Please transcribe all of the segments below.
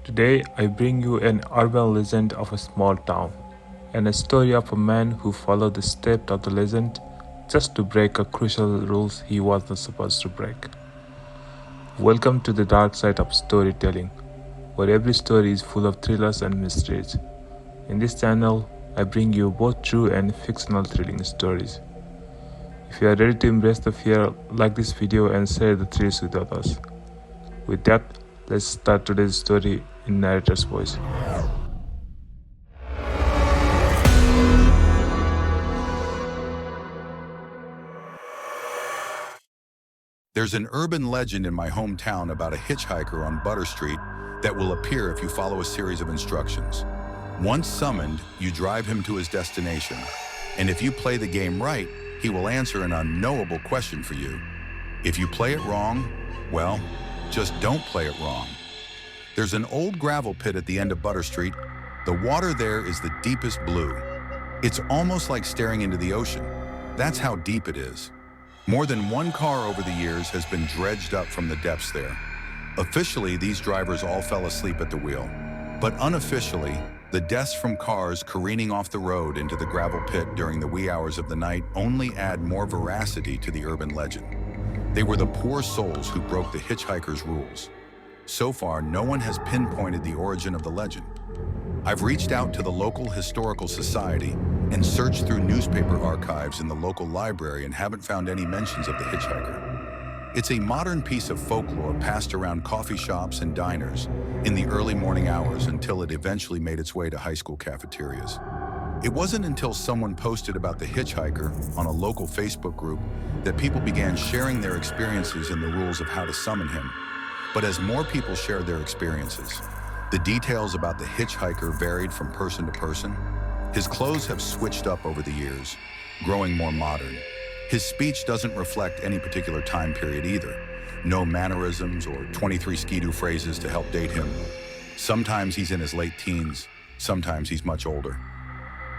Today, I bring you an urban legend of a small town and a story of a man who followed the steps of the legend just to break a crucial rules he wasn't supposed to break. Welcome to the dark side of storytelling, where every story is full of thrillers and mysteries. In this channel, I bring you both true and fictional thrilling stories. If you are ready to embrace the fear, like this video and share the thrills with others. With that, let's start today's story in narrator's voice. There's an urban legend in my hometown about a hitchhiker on Butter Street that will appear if you follow a series of instructions. Once summoned, you drive him to his destination, and if you play the game right, he will answer an unknowable question for you. If you play it wrong, well, just don't play it wrong. There's an old gravel pit at the end of Butter Street. The water there is the deepest blue. It's almost like staring into the ocean. That's how deep it is. More than one car over the years has been dredged up from the depths there. Officially, these drivers all fell asleep at the wheel. But unofficially, the deaths from cars careening off the road into the gravel pit during the wee hours of the night only add more veracity to the urban legend. They were the poor souls who broke the hitchhiker's rules. So far, no one has pinpointed the origin of the legend. I've reached out to the local historical society and searched through newspaper archives in the local library and haven't found any mentions of the hitchhiker. It's a modern piece of folklore passed around coffee shops and diners in the early morning hours until it eventually made its way to high school cafeterias. It wasn't until someone posted about the hitchhiker on a local Facebook group that people began sharing their experiences and the rules of how to summon him. But as more people shared their experiences, the details about the hitchhiker varied from person to person. His clothes have switched up over the years, growing more modern. His speech doesn't reflect any particular time period either. No mannerisms or 23 skidoo phrases to help date him. Sometimes he's in his late teens, sometimes he's much older.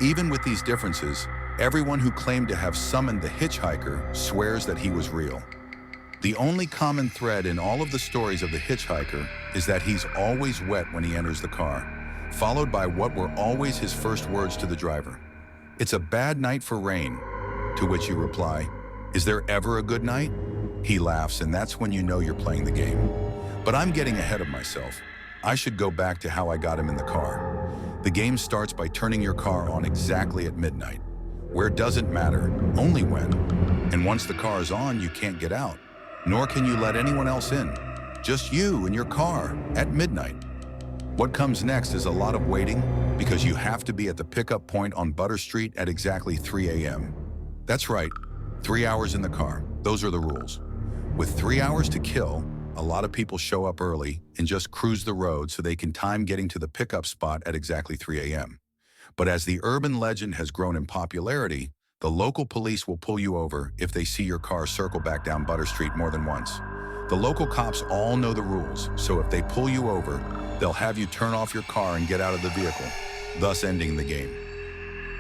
Even with these differences, everyone who claimed to have summoned the hitchhiker swears that he was real. The only common thread in all of the stories of the hitchhiker is that he's always wet when he enters the car, followed by what were always his first words to the driver. "It's a bad night for rain," to which you reply, "Is there ever a good night?" He laughs, and that's when you know you're playing the game. But I'm getting ahead of myself. I should go back to how I got him in the car. The game starts by turning your car on exactly at midnight. Where doesn't matter, only when. And once the car is on, you can't get out. Nor can you let anyone else in. Just you and your car at midnight. What comes next is a lot of waiting because you have to be at the pickup point on Butter Street at exactly 3 a.m. That's right, 3 hours in the car. Those are the rules. With 3 hours to kill, a lot of people show up early and just cruise the road so they can time getting to the pickup spot at exactly 3 a.m. But as the urban legend has grown in popularity, the local police will pull you over if they see your car circle back down Butter Street more than once. The local cops all know the rules, so if they pull you over, they'll have you turn off your car and get out of the vehicle, thus ending the game.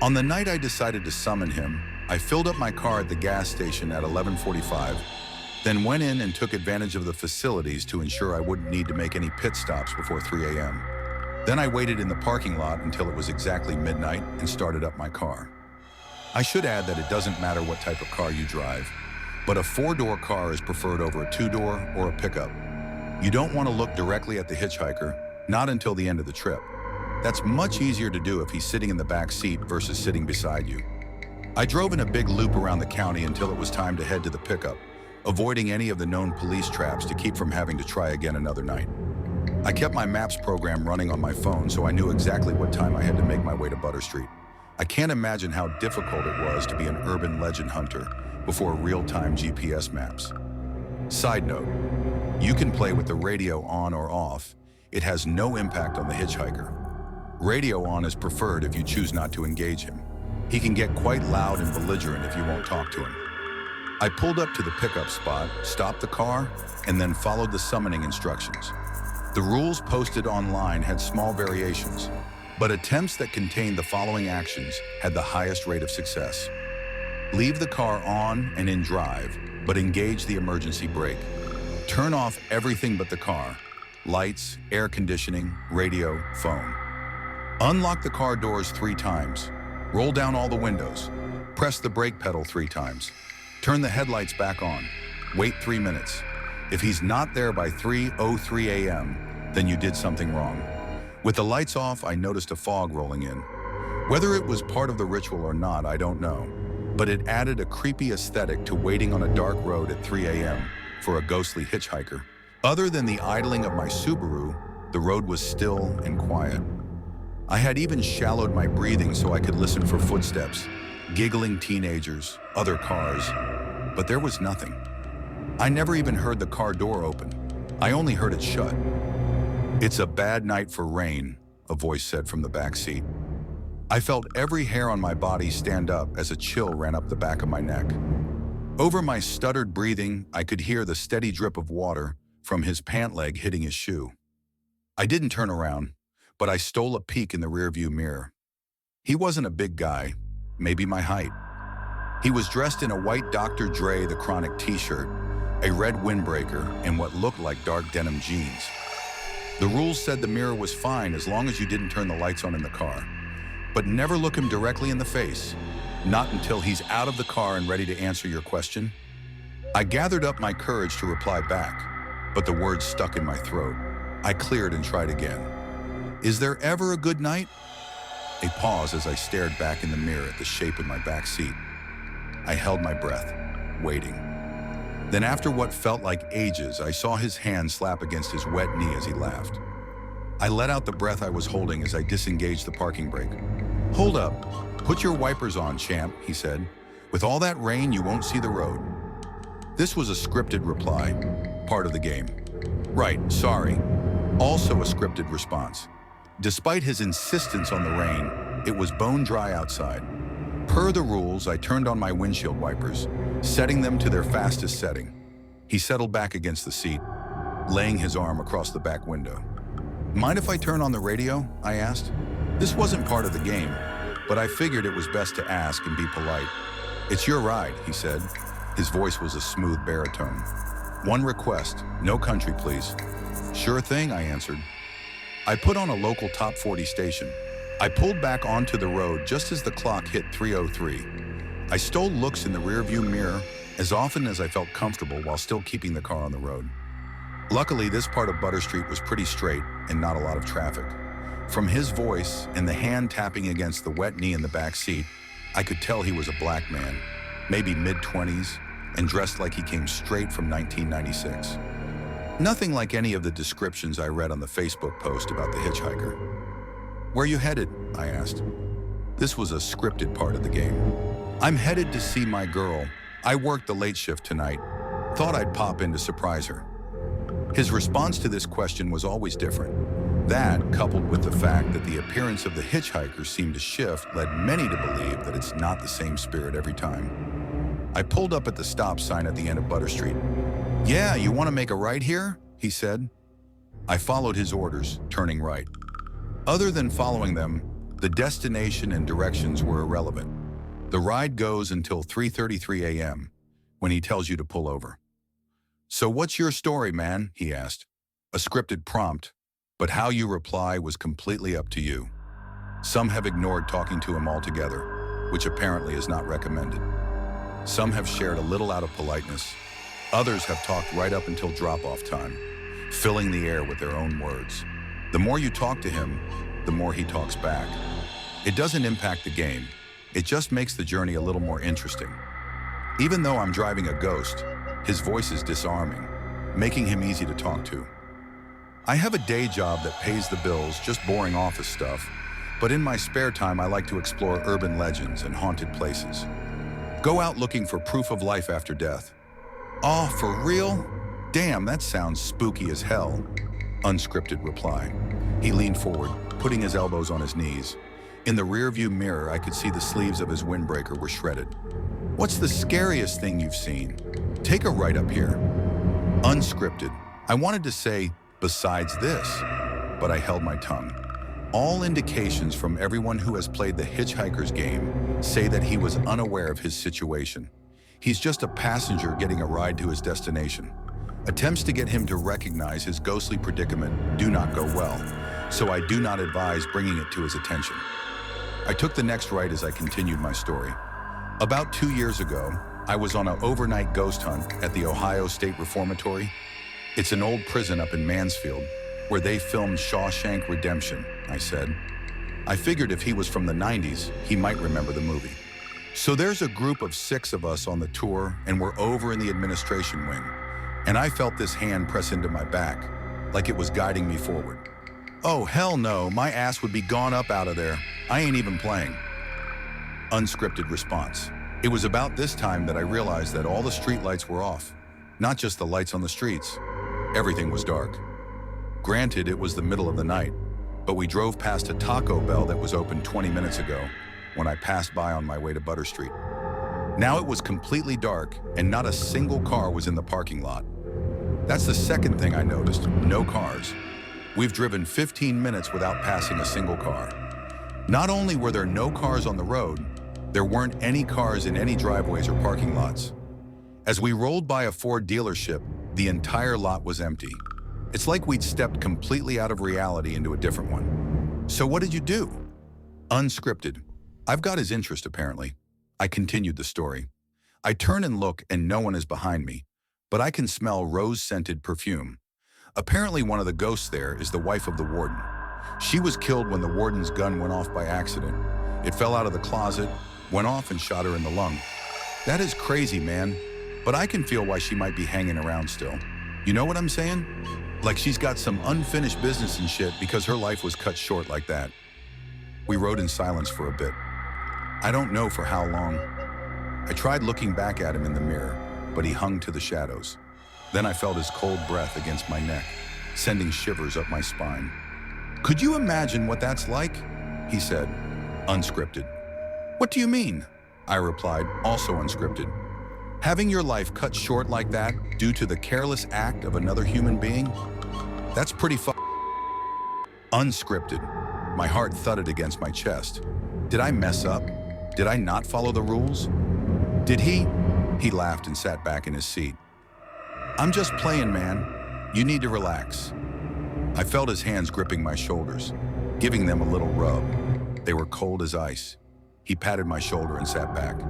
On the night I decided to summon him, I filled up my car at the gas station at 11:45, then went in and took advantage of the facilities to ensure I wouldn't need to make any pit stops before 3 a.m. Then I waited in the parking lot until it was exactly midnight and started up my car. I should add that it doesn't matter what type of car you drive, but a 4-door car is preferred over a 2-door or a pickup. You don't want to look directly at the hitchhiker, not until the end of the trip. That's much easier to do if he's sitting in the back seat versus sitting beside you. I drove in a big loop around the county until it was time to head to the pickup, avoiding any of the known police traps to keep from having to try again another night. I kept my maps program running on my phone so I knew exactly what time I had to make my way to Butter Street. I can't imagine how difficult it was to be an urban legend hunter before real-time GPS maps. Side note, you can play with the radio on or off. It has no impact on the hitchhiker. Radio on is preferred if you choose not to engage him. He can get quite loud and belligerent if you won't talk to him. I pulled up to the pickup spot, stopped the car, and then followed the summoning instructions. The rules posted online had small variations, but attempts that contained the following actions had the highest rate of success. Leave the car on and in drive, but engage the emergency brake. Turn off everything but the car. lights, air conditioning, radio, phone. Unlock the car doors 3 times. Roll down all the windows. Press the brake pedal 3 times. Turn the headlights back on. Wait 3 minutes. If he's not there by 3:03 a.m., then you did something wrong. With the lights off, I noticed a fog rolling in. Whether it was part of the ritual or not, I don't know. But it added a creepy aesthetic to waiting on a dark road at 3 a.m. for a ghostly hitchhiker. Other than the idling of my Subaru, the road was still and quiet. I had even shallowed my breathing so I could listen for footsteps, giggling teenagers, other cars, but there was nothing. I never even heard the car door open. I only heard it shut. "It's a bad night for rain," a voice said from the back seat. I felt every hair on my body stand up as a chill ran up the back of my neck. Over my stuttered breathing, I could hear the steady drip of water from his pant leg hitting his shoe. I didn't turn around, but I stole a peek in the rearview mirror. He wasn't a big guy, maybe my height. He was dressed in a white Dr. Dre The Chronic t-shirt, a red windbreaker, and what looked like dark denim jeans. The rules said the mirror was fine as long as you didn't turn the lights on in the car. But never look him directly in the face, not until he's out of the car and ready to answer your question. I gathered up my courage to reply back, but the words stuck in my throat. I cleared and tried again. "Is there ever a good night?" A pause as I stared back in the mirror at the shape in my back seat. I held my breath, waiting. Then after what felt like ages, I saw his hand slap against his wet knee as he laughed. I let out the breath I was holding as I disengaged the parking brake. "Hold up. Put your wipers on, champ," he said. "With all that rain, you won't see the road." This was a scripted reply, part of the game. "Right, sorry." Also a scripted response. Despite his insistence on the rain, it was bone dry outside. Per the rules, I turned on my windshield wipers, setting them to their fastest setting. He settled back against the seat, laying his arm across the back window. "Mind if I turn on the radio?" I asked. This wasn't part of the game, but I figured it was best to ask and be polite. "It's your ride," he said. His voice was a smooth baritone. "One request, no country, please." "Sure thing," I answered. I put on a local top 40 station. I pulled back onto the road just as the clock hit 3:03. I stole looks in the rearview mirror as often as I felt comfortable while still keeping the car on the road. Luckily, this part of Butter Street was pretty straight and not a lot of traffic. From his voice and the hand tapping against the wet knee in the back seat, I could tell he was a black man, maybe mid-20s, and dressed like he came straight from 1996. Nothing like any of the descriptions I read on the Facebook post about the hitchhiker. "Where you headed?" I asked. This was a scripted part of the game. "I'm headed to see my girl. I worked the late shift tonight. Thought I'd pop in to surprise her." His response to this question was always different. That, coupled with the fact that the appearance of the hitchhiker seemed to shift, led many to believe that it's not the same spirit every time. I pulled up at the stop sign at the end of Butter Street. "Yeah, you want to make a right here?" he said. I followed his orders, turning right. Other than following them, the destination and directions were irrelevant. The ride goes until 3:33 a.m., when he tells you to pull over. "So what's your story, man?" he asked. A scripted prompt, but how you reply was completely up to you. Some have ignored talking to him altogether, which apparently is not recommended. Some have shared a little out of politeness. Others have talked right up until drop-off time, filling the air with their own words. The more you talk to him, the more he talks back. It doesn't impact the game. It just makes the journey a little more interesting. Even though I'm driving a ghost, his voice is disarming, making him easy to talk to. I have a day job that pays the bills, just boring office stuff, but in my spare time I like to explore urban legends and haunted places. Go out looking for proof of life after death. "Oh, for real? Damn, that sounds spooky as hell." Unscripted reply. He leaned forward, putting his elbows on his knees. In the rearview mirror, I could see the sleeves of his windbreaker were shredded. "What's the scariest thing you've seen? Take a right up here." Unscripted. I wanted to say, "besides this," but I held my tongue. All indications from everyone who has played the hitchhiker's game say that he was unaware of his situation. He's just a passenger getting a ride to his destination. Attempts to get him to recognize his ghostly predicament do not go well, so I do not advise bringing it to his attention. I took the next right as I continued my story. About 2 years ago, I was on an overnight ghost hunt at the Ohio State Reformatory. It's an old prison up in Mansfield, where they filmed Shawshank Redemption, I said. I figured if he was from the 90s, he might remember the movie. So there's a group of 6 of us on the tour, and we're over in the administration wing. And I felt this hand press into my back, like it was guiding me forward. Oh, hell no, my ass would be gone up out of there. I ain't even playing. Unscripted response. It was about this time that I realized that all the street lights were off. Not just the lights on the streets. Everything was dark. Granted, it was the middle of the night, but we drove past a Taco Bell that was open 20 minutes ago when I passed by on my way to Butter Street. Now it was completely dark and not a single car was in the parking lot. That's the second thing I noticed, no cars. We've driven 15 minutes without passing a single car. Not only were there no cars on the road, there weren't any cars in any driveways or parking lots. As we rolled by a Ford dealership, the entire lot was empty. It's like we'd stepped completely out of reality into a different one. So what did you do? Unscripted. I've got his interest, apparently. I continued the story. I turn and look and no one is behind me, but I can smell rose-scented perfume. Apparently one of the ghosts there is the wife of the warden. She was killed when the warden's gun went off by accident. It fell out of the closet, went off and shot her in the lung. That is crazy, man, but I can feel why she might be hanging around still. You know what I'm saying? Like she's got some unfinished business and shit because her life was cut short like that. We rode in silence for a bit. I don't know for how long. I tried looking back at him in the mirror, but he hung to the shadows. Then I felt his cold breath against my neck, sending shivers up my spine. Could you imagine what that's like? He said, unscripted. What do you mean? I replied, also unscripted. Having your life cut short like that due to the careless act of another human being? That's pretty unscripted. My heart thudded against my chest. Did I mess up? Did I not follow the rules? Did he? He laughed and sat back in his seat. I'm just playing, man. You need to relax. I felt his hands gripping my shoulders, giving them a little rub. They were cold as ice. He patted my shoulder and sat back.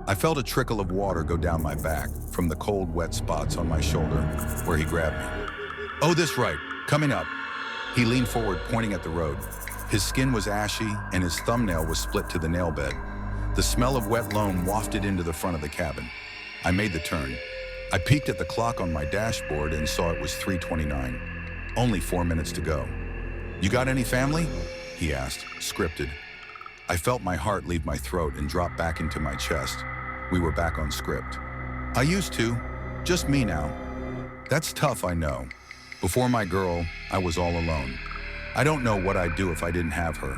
I felt a trickle of water go down my back from the cold, wet spots on my shoulder where he grabbed me. Oh, this right, coming up. He leaned forward, pointing at the road. His skin was ashy and his thumbnail was split to the nail bed. The smell of wet loam wafted into the front of the cabin. I made the turn. I peeked at the clock on my dashboard and saw it was 3:29. Only 4 minutes to go. You got any family? He asked, scripted. I felt my heart leave my throat and drop back into my chest. We were back on script. I used to, just me now. That's tough, I know. Before my girl, I was all alone. I don't know what I'd do if I didn't have her.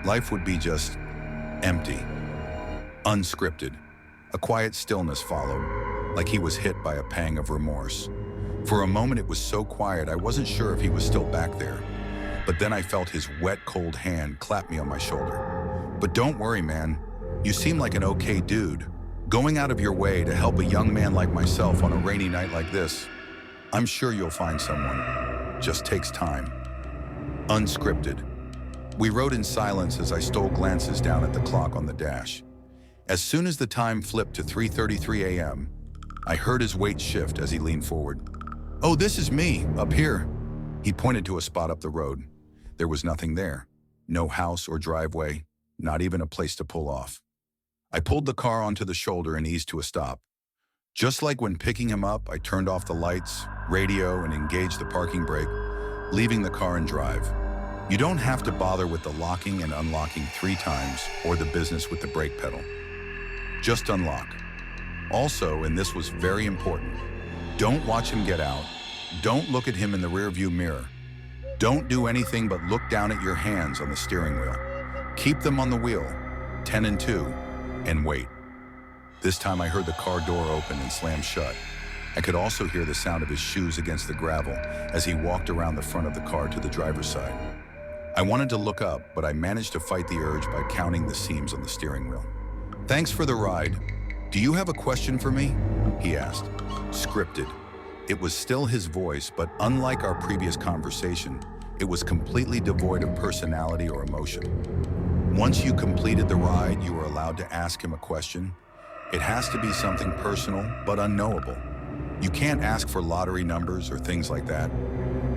Life would be just empty. Unscripted. A quiet stillness followed, like he was hit by a pang of remorse. For a moment it was so quiet I wasn't sure if he was still back there. But then I felt his wet, cold hand clap me on my shoulder. But don't worry, man. You seem like an okay dude. Going out of your way to help a young man like myself on a rainy night like this. I'm sure you'll find someone. Just takes time. Unscripted. We rode in silence as I stole glances down at the clock on the dash. As soon as the time flipped to 3:33 a.m., I heard his weight shift as he leaned forward. Oh, this is me, up here. He pointed to a spot up the road. There was nothing there. No house or driveway, not even a place to pull off. I pulled the car onto the shoulder and eased to a stop. Just like when picking him up, I turned off the lights, radio, and engaged the parking brake, leaving the car in drive. You don't have to bother with the locking and unlocking 3 times or the business with the brake pedal. Just unlock. Also, and this was very important, don't watch him get out. Don't look at him in the rearview mirror. Don't do anything but look down at your hands on the steering wheel. Keep them on the wheel, 10 and 2, and wait. This time I heard the car door open and slam shut. I could also hear the sound of his shoes against the gravel as he walked around the front of the car to the driver's side. I wanted to look up, but I managed to fight the urge by counting the seams on the steering wheel. Thanks for the ride. Do you have a question for me? He asked. Scripted. It was still his voice, but unlike our previous conversation, it was completely devoid of personality or emotion. Once you completed the ride, you were allowed to ask him a question. It has to be something personal, but unknowable. You can't ask for lottery numbers or things like that.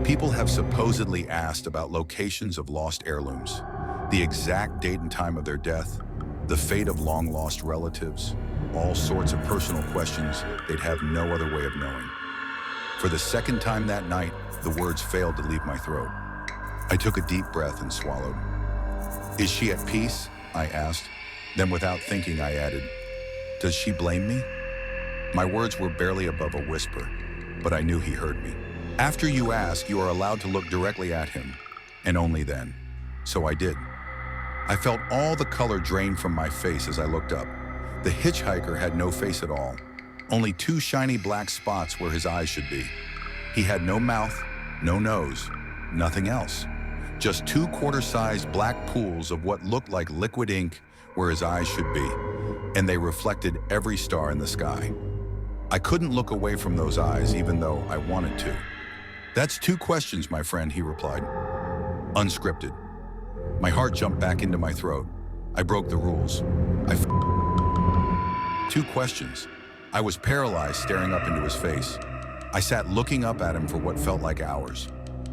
People have supposedly asked about locations of lost heirlooms, the exact date and time of their death, the fate of long-lost relatives, all sorts of personal questions they'd have no other way of knowing. For the second time that night, the words failed to leave my throat. I took a deep breath and swallowed. "Is she at peace?" I asked. Then without thinking, I added, "Does she blame me?" My words were barely above a whisper, but I knew he heard me. "After you ask, you are allowed to look directly at him, and only then." So I did. I felt all the color drain from my face as I looked up. The hitchhiker had no face at all, only two shiny black spots where his eyes should be. He had no mouth, no nose, nothing else. Just two quarter-sized black pools of what looked like liquid ink where his eyes should be, and they reflected every star in the sky. I couldn't look away from those eyes even though I wanted to. "That's two questions, my friend," he replied. Unscripted. My heart jumped back into my throat. I broke the rules. Two questions. I was paralyzed, staring up into his face. I sat looking up at him for what felt like hours.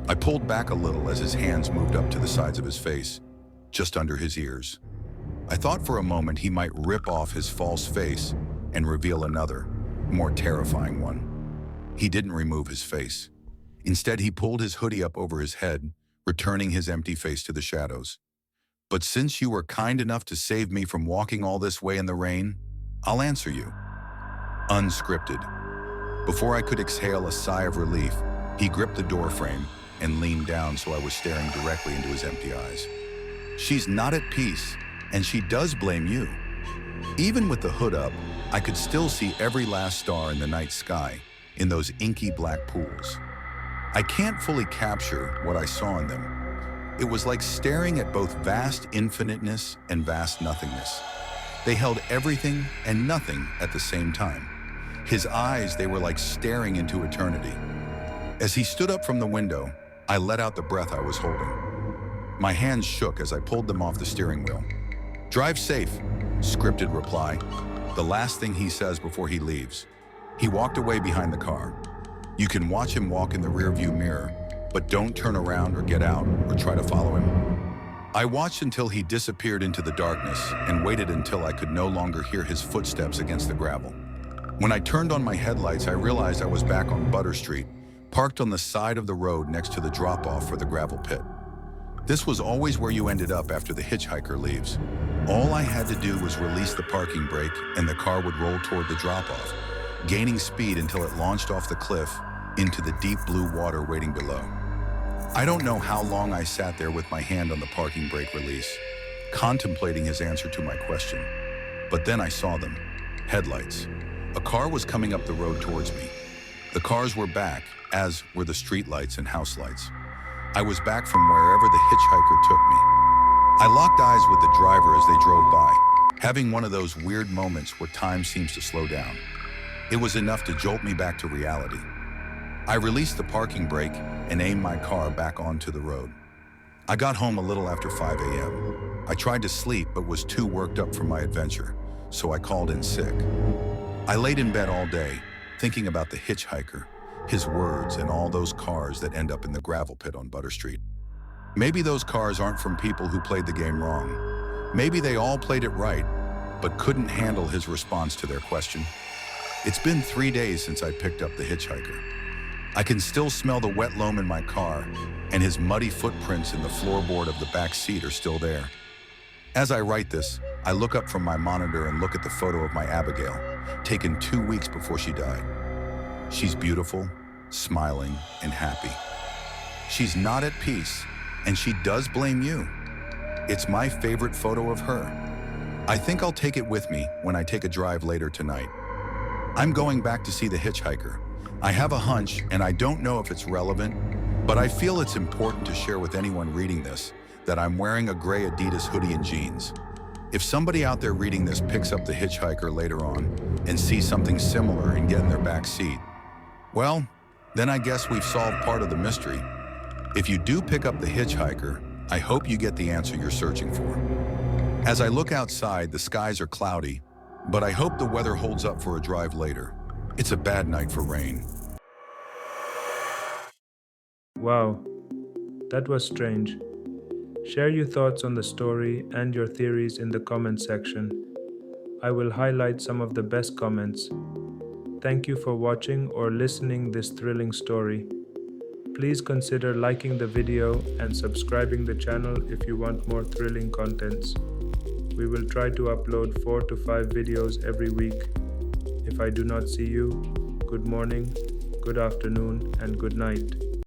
I pulled back a little as his hands moved up to the sides of his face, just under his ears. I thought for a moment he might rip off his false face and reveal another, more terrifying one. He didn't remove his face. Instead, he pulled his hoodie up over his head, returning his empty face to the shadows. "But since you were kind enough to save me from walking all this way in the rain, I'll answer you." Unscripted. Before I could exhale a sigh of relief, he gripped the doorframe and leaned down so I was staring directly into his empty eyes. "She's not at peace, and she does blame you." Even with the hood up, I could still see every last star in the night sky, in those inky black pools. I can't fully capture what I saw in them. It was like staring at both vast infiniteness and vast nothingness. They held everything and nothing at the same time. His eyes, they were like staring into eternity. As he stood up from the window, I let out the breath I was holding. My hands shook as I pulled them off the steering wheel. "Drive safe," scripted reply, the last thing he says before he leaves. He walked away behind the car. You can watch him walk in the rearview mirror, but don't turn around or get out or try to follow him. I watched until he disappeared into the darkness and waited until I could no longer hear his footsteps against the gravel. When I turned on my headlights, I realized I was back on Butter Street, parked on the side of the road next to the drop-off for the gravel pit. This was always where you ended up after the hitchhiker leaves. All I had to do was release the parking brake and the car would roll toward the drop-off, gaining speed until it launched off the cliff into the deep blue water waiting below. I don't know how long I sat there with my hand on the parking brake release, contemplating his answer to my question. But then I saw them. Headlights. A car was coming up the road towards me. The cars were back, as were the street lights and house lights. I was back from wherever the hitchhiker took me. I locked eyes with the driver as they drove by, having one of those weird moments where time seems to slow down. It was enough to jolt me back to reality. I released the parking brake and aimed my car back onto the road. I got home a little after 5 a.m. I tried to sleep but was too worked up from my adventure, so I called in sick. I laid in bed all day, thinking about the hitchhiker, his words, and all those cars that end up in the gravel pit on Butter Street. Maybe those cars aren't from people who played the game wrong. Maybe they all played it right, but couldn't handle his response to their question. It's been 3 days since I picked up the hitchhiker. I can still smell the wet loam in my car, and his muddy footprints in the floorboard of the back seat are still there. As I write this, I look up from my monitor and look at the photo of my Abigail, taken 2 weeks before she died. She's beautiful, smiling, and happy. She's not at peace, and she does blame you. It's my favorite photo of her. I think I'll take it with me when I take a drive later tonight. I'm going back to see the hitchhiker. I have a hunch, and I don't know if it's relevant, but I feel it's important to share with anyone reading this that I'm wearing a gray Adidas hoodie and jeans. If somebody out there reading this picks up the hitchhiker later on and sees something similar and get in their back seat, well, Then I guess we've solved part of the mystery. If you do pick up the hitchhiker, I hope you get the answer you're searching for. As I look outside, the skies are cloudy, but I hope the weather holds up for a drive later. It's a bad night for rain. Wow, that was strange. Share your thoughts on the story and your theories in the comment section. I will highlight some of the best comments. Thank you for watching or listening this thrilling story. Please consider liking the video and subscribing the channel if you want more thrilling contents. We will try to upload 4 to 5 videos every week. If I do not see you, good morning, good afternoon, and good night.